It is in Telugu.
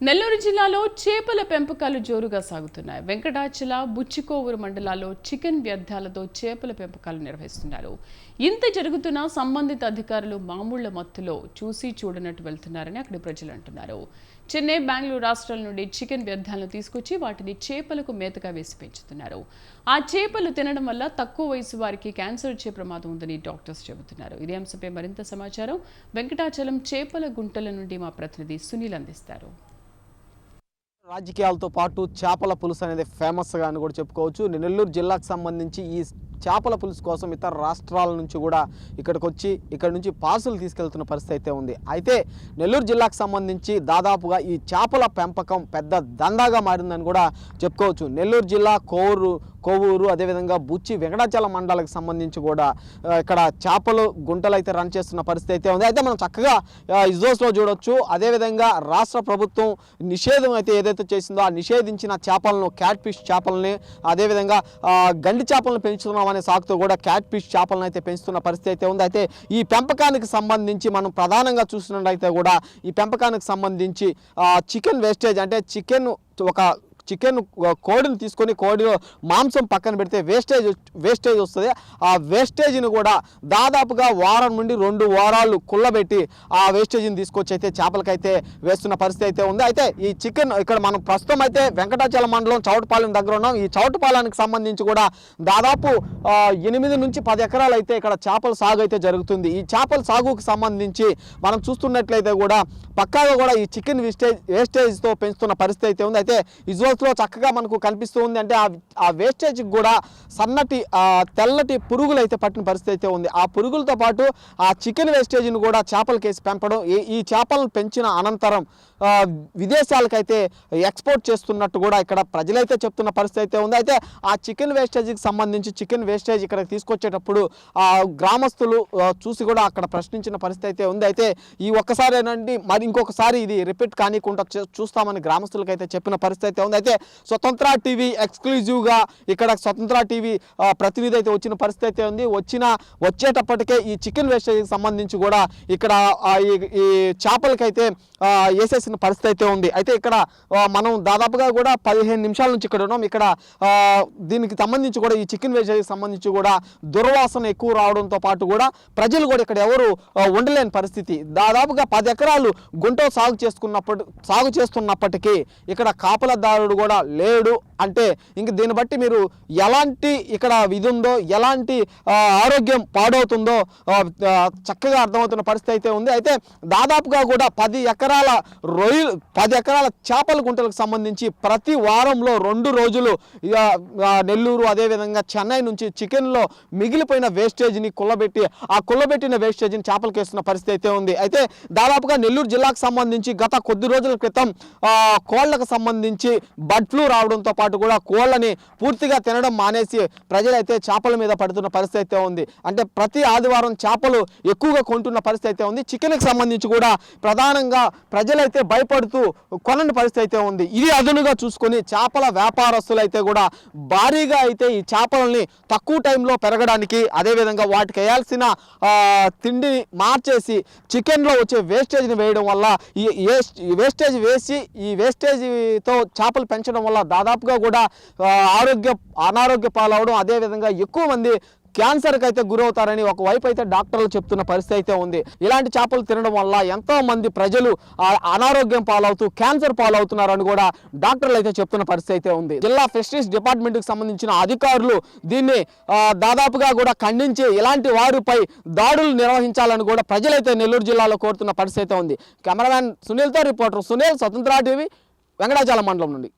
నెల్లూరు జిల్లాలో చేపల పెంపకాలు జోరుగా సాగుతున్నాయి. వెంకటాచల, బుచ్చికోవూరు మండలాల్లో చికెన్ వ్యర్థాలతో చేపల పెంపకాలు నిర్వహిస్తున్నారు. ఇంత జరుగుతున్నా సంబంధిత అధికారులు మామూళ్ల మత్తులో చూసి చూడనట్టు వెళ్తున్నారని అక్కడి ప్రజలు అంటున్నారు. చెన్నై, బెంగళూరు రాష్ట్రాల నుండి చికెన్ వ్యర్థాలను తీసుకొచ్చి వాటిని చేపలకు మేతగా వేసి పెంచుతున్నారు. ఆ చేపలు తినడం వల్ల తక్కువ వయసు వారికి క్యాన్సర్ వచ్చే ప్రమాదం ఉందని డాక్టర్స్ చెబుతున్నారు. ఇదే అంశంపై మరింత సమాచారం వెంకటాచలం చేపల గుంటల నుండి మా ప్రతినిధి సునీల్ అందిస్తారు. రాజకీయాలతో పాటు చేపల పులుసు అనేది ఫేమస్గా అని కూడా చెప్పుకోవచ్చు. నెల్లూరు జిల్లాకు సంబంధించి ఈ చేపల పులుసు కోసం ఇతర రాష్ట్రాల నుంచి కూడా ఇక్కడికి వచ్చి ఇక్కడ నుంచి పార్సల్ తీసుకెళ్తున్న పరిస్థితి అయితే ఉంది. అయితే నెల్లూరు జిల్లాకు సంబంధించి దాదాపుగా ఈ చేపల పెంపకం పెద్ద దందాగా మారిందని కూడా చెప్పుకోవచ్చు. నెల్లూరు జిల్లా కోవూరు అదేవిధంగా బుచ్చి వెంకటాచలం మండలాలకు సంబంధించి కూడా ఇక్కడ చేపలు గుంటలు అయితే రన్ చేస్తున్న పరిస్థితి అయితే ఉంది. అయితే మనం చక్కగా ఇజోస్లో చూడొచ్చు. అదేవిధంగా రాష్ట్ర ప్రభుత్వం నిషేధం అయితే ఏదైతే చేసిందో ఆ నిషేధించిన చేపలను, క్యాట్ ఫిష్ చేపలని, అదేవిధంగా గండి చేపలను పెంచుతున్నాం అనే సాకుతో కూడా క్యాట్ ఫిష్ చేపలను అయితే పెంచుతున్న పరిస్థితి అయితే ఉంది. అయితే ఈ పెంపకానికి సంబంధించి మనం ప్రధానంగా చూసినట్లయితే కూడా ఈ పెంపకానికి సంబంధించి చికెన్ వేస్టేజ్ అంటే చికెన్ కోడిని తీసుకొని కోడిలో మాంసం పక్కన పెడితే వేస్టేజ్ వస్తుంది. ఆ వేస్టేజ్ని కూడా దాదాపుగా వారం నుండి 2 వారాలు కుళ్ళబెట్టి ఆ వేస్టేజ్ని తీసుకొచ్చి అయితే చేపలకైతే వేస్తున్న పరిస్థితి అయితే ఉంది. అయితే ఈ చికెన్ ఇక్కడ మనం ప్రస్తుతం అయితే వెంకటాచలం మండలం చౌటపాలెం దగ్గర ఉన్నాం. ఈ చౌటపాలెంకి సంబంధించి కూడా దాదాపు 8 నుంచి 10 ఎకరాలు అయితే ఇక్కడ చేపల సాగు అయితే జరుగుతుంది. ఈ చేపల సాగుకు సంబంధించి మనం చూస్తున్నట్లయితే కూడా పక్కాగా కూడా ఈ చికెన్ వేస్టేజ్తో పెంచుతున్న పరిస్థితి అయితే ఉంది. అయితే లో చక్కగా మనకు కనిపిస్తూ ఉంది. అంటే ఆ వేస్టేజ్ కూడా సన్నటి తెల్లటి పురుగులు అయితే పట్టిన పరిస్థితి అయితే ఉంది. ఆ పురుగులతో పాటు ఆ చికెన్ వేస్టేజ్ని కూడా చేపలకేసి పెంపడం, ఈ చేపలను పెంచిన అనంతరం విదేశాలకైతే ఎక్స్పోర్ట్ చేస్తున్నట్టు కూడా ఇక్కడ ప్రజలైతే చెప్తున్న పరిస్థితి అయితే ఉంది. అయితే ఆ చికెన్ వేస్టేజ్కి సంబంధించి చికెన్ వేస్టేజ్ ఇక్కడ తీసుకొచ్చేటప్పుడు ఆ గ్రామస్తులు చూసి కూడా అక్కడ ప్రశ్నించిన పరిస్థితి అయితే ఉంది. అయితే ఈ ఒక్కసారేనండి మరి ఇంకొకసారి ఇది రిపీట్ కానికుండా చూస్తామని గ్రామస్తులకు అయితే చెప్పిన పరిస్థితి అయితే ఉంది. అయితే స్వతంత్ర టీవీ ఎక్స్క్లూజివ్గా ఇక్కడ స్వతంత్ర టీవీ ప్రతినిధి అయితే వచ్చిన పరిస్థితి అయితే ఉంది. వచ్చేటప్పటికే ఈ చికెన్ వేస్టేజ్కి సంబంధించి కూడా ఇక్కడ ఈ చేపలకైతే వేసేసిన పరిస్థితి అయితే ఉంది. అయితే ఇక్కడ మనం దాదాపుగా కూడా 15 నిమిషాల నుంచి ఇక్కడ ఉన్నాం. ఇక్కడ దీనికి సంబంధించి కూడా ఈ చికెన్ వేస్టేజ్కి సంబంధించి కూడా దుర్వాసన ఎక్కువ రావడంతో పాటు కూడా ప్రజలు కూడా ఇక్కడ ఎవరు ఉండలేని పరిస్థితి. దాదాపుగా 10 ఎకరాలు గుంట సాగు చేస్తున్నప్పటికీ ఇక్కడ కాపలదారుడు కూడా లేడు. అంటే ఇంక దీన్ని బట్టి మీరు ఎలాంటి ఇక్కడ ఇది ఉందో, ఎలాంటి ఆరోగ్యం పాడవుతుందో చక్కగా అర్థమవుతున్న పరిస్థితి అయితే ఉంది. అయితే దాదాపుగా కూడా 10 ఎకరాల చేపల గుంటలకు సంబంధించి ప్రతి వారంలో 2 రోజులు నెల్లూరు అదేవిధంగా చెన్నై నుంచి చికెన్లో మిగిలిపోయిన వేస్టేజ్ని కుళ్ళబెట్టిన వేస్టేజ్ని చేపలకు వేస్తున్న పరిస్థితి అయితే ఉంది. అయితే దాదాపుగా నెల్లూరు జిల్లాకు సంబంధించి గత కొద్ది రోజుల క్రితం కోళ్లకు సంబంధించి బర్డ్ ఫ్లూ రావడంతో పాటు కూడా కోళ్ళని పూర్తిగా తినడం మానేసి ప్రజలైతే చేపల మీద పడుతున్న పరిస్థితి అయితే ఉంది. అంటే ప్రతి ఆదివారం చేపలు ఎక్కువగా కొంటున్న పరిస్థితి అయితే ఉంది. చికెన్కి సంబంధించి కూడా ప్రధానంగా ప్రజలైతే భయపడుతూ కొనని పరిస్థితి అయితే ఉంది. ఇది అదునుగా చూసుకొని చేపల వ్యాపారస్తులు అయితే కూడా భారీగా అయితే ఈ చేపలని తక్కువ టైంలో పెరగడానికి, అదేవిధంగా వాటికి వేయాల్సిన తిండిని మార్చేసి చికెన్లో వచ్చే వేస్టేజ్ని వేయడం వల్ల ఈ వేస్టేజ్తో చేపలు పెంచడం వల్ల దాదాపుగా కూడా అనారోగ్య పాలవడం, అదేవిధంగా ఎక్కువ మంది క్యాన్సర్కి అయితే గురవుతారని ఒకవైపు అయితే డాక్టర్లు చెప్తున్న పరిస్థితి అయితే ఉంది. ఇలాంటి చేపలు తినడం వల్ల ఎంతో మంది ప్రజలు అనారోగ్యం పాలవుతూ క్యాన్సర్ పాలవుతున్నారని కూడా డాక్టర్లు అయితే చెప్తున్న పరిస్థితి అయితే ఉంది. జిల్లా ఫిషరీస్ డిపార్ట్మెంట్కి సంబంధించిన అధికారులు దీన్ని దాదాపుగా కూడా ఖండించి ఇలాంటి వారిపై దాడులు నిర్వహించాలని కూడా ప్రజలైతే నెల్లూరు జిల్లాలో కోరుతున్న పరిస్థితి అయితే ఉంది. కెమెరామ్యాన్ సునీల్తో రిపోర్టర్ సునీల్, స్వతంత్ర టీవీ, వెంకటాచలం మండలం నుండి.